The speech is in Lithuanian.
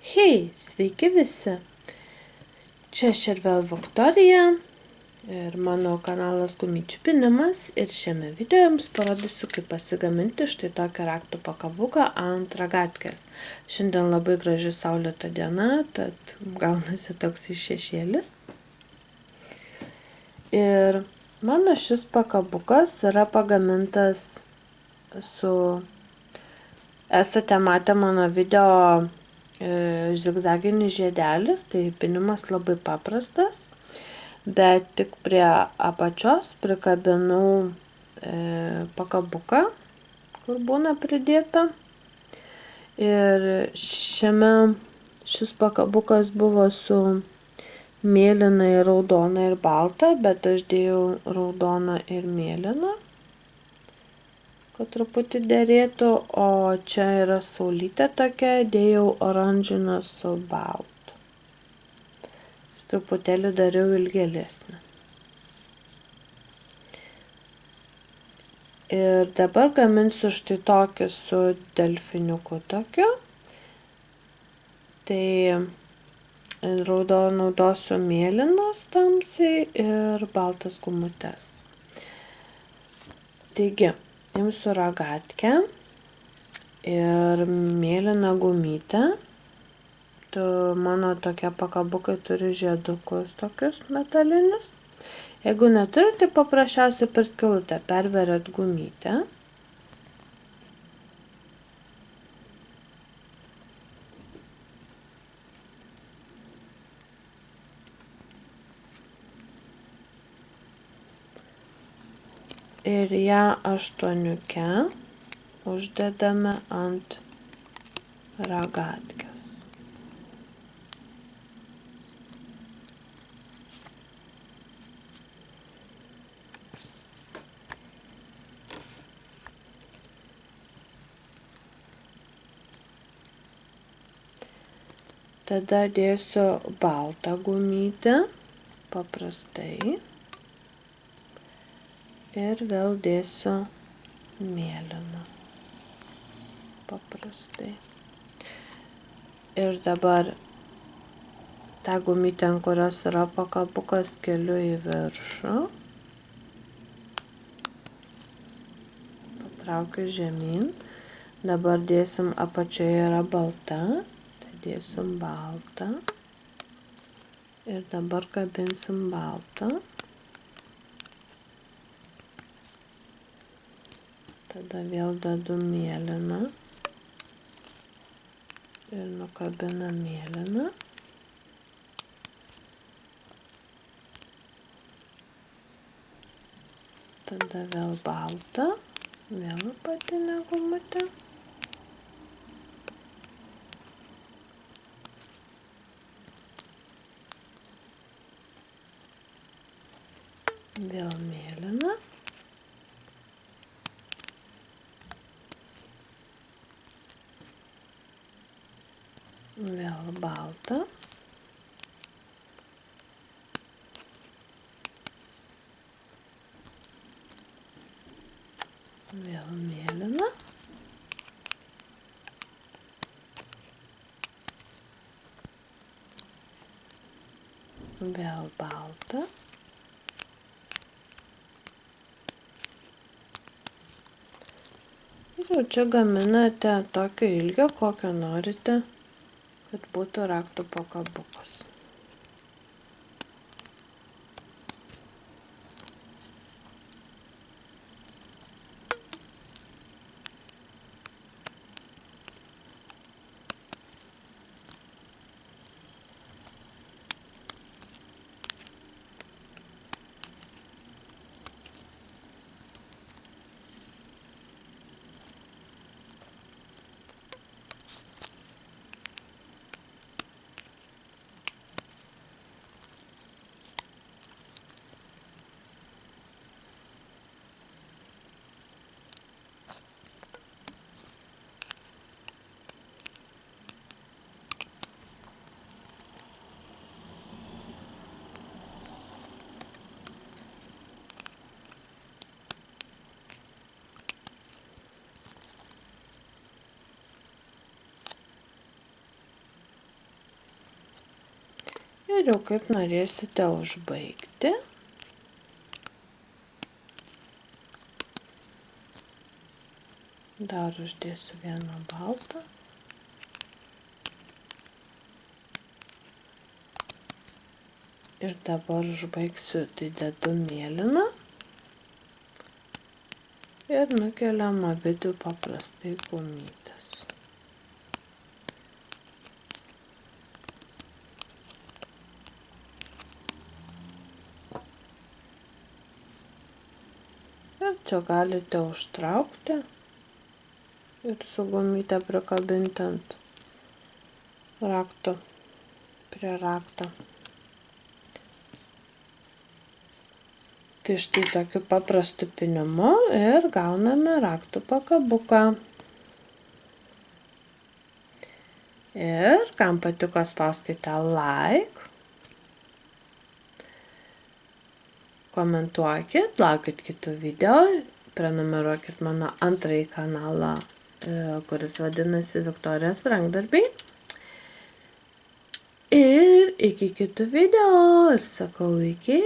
Hei, sveiki visi! Čia vėl Viktorija ir mano kanalas Gumyčių pinimas ir šiame video jums parodysiu, kaip pasigaminti štai tokį raktų pakabuką ant ragatkės. Šiandien labai graži saulėta diena, tad gaunasi toks šešėlis. Ir mano šis pakabukas yra pagamintas su... Esate matę mano video zigzaginis žiedelis, tai pinimas labai paprastas, bet tik prie apačios prikabinau pakabuką, kur būna pridėta. Ir šis pakabukas buvo su mėlyna ir raudona ir balta, bet aš dėjau raudoną ir mėlyną, kad truputį derėtų, o čia yra saulytė tokia, dėjau oranžinę su baltu. Truputėlį dariau ilgėlesnį. Ir dabar gaminsiu štai tokį su delfiniuku tokiu. Tai naudosiu mėlynas tamsiai ir baltas gumutes. Taigi, imsiu ragatkę ir mėlyną gumytę. Mano tokie pakabukai turi žiedukus tokius metalinius. Jeigu neturi, tai paprasčiausiai per skylutę perveriat gumytę. Ir ją aštuoniuke uždedame ant ragatkės. Tada dėsiu baltą gumytę, paprastai. Ir vėl dėsiu mėlyną, paprastai. Ir dabar tą gumytę, ant kurios yra pakabukas, keliu į viršų. Patraukiu žemyn. Dabar dėsim, apačioje yra balta. Tai dėsim baltą. Ir dabar kabinsim baltą. Tada vėl dedu mėlyną ir nukabinu mėlyną. Tada vėl baltą, vėl apatinę gumutę. Vėl mėlyną. Vėl baltą. Vėl mėlyną. Vėl baltą. Ir jau čia gaminate tokio ilgio, kokio norite, kad būtų raktų pakabukas. Ir jau kaip norėsite užbaigti. Dar uždėsiu vieną baltą. Ir dabar užbaigsiu, tai dedu mėlyną. Ir nukeliam abidvi paprastai gumytes. Ir čia galite užtraukti ir su gumyte prikabinti ant rakto, prie rakto. Tai štai tokiu paprastu pynimu ir gauname raktų pakabuką. Ir kam patiko, spauskite like, komentuokit, laukit kitų video, prenumeruokit mano antrąjį kanalą, kuris vadinasi Viktorijos rankdarbiai. Ir iki kitų video ir sakau iki.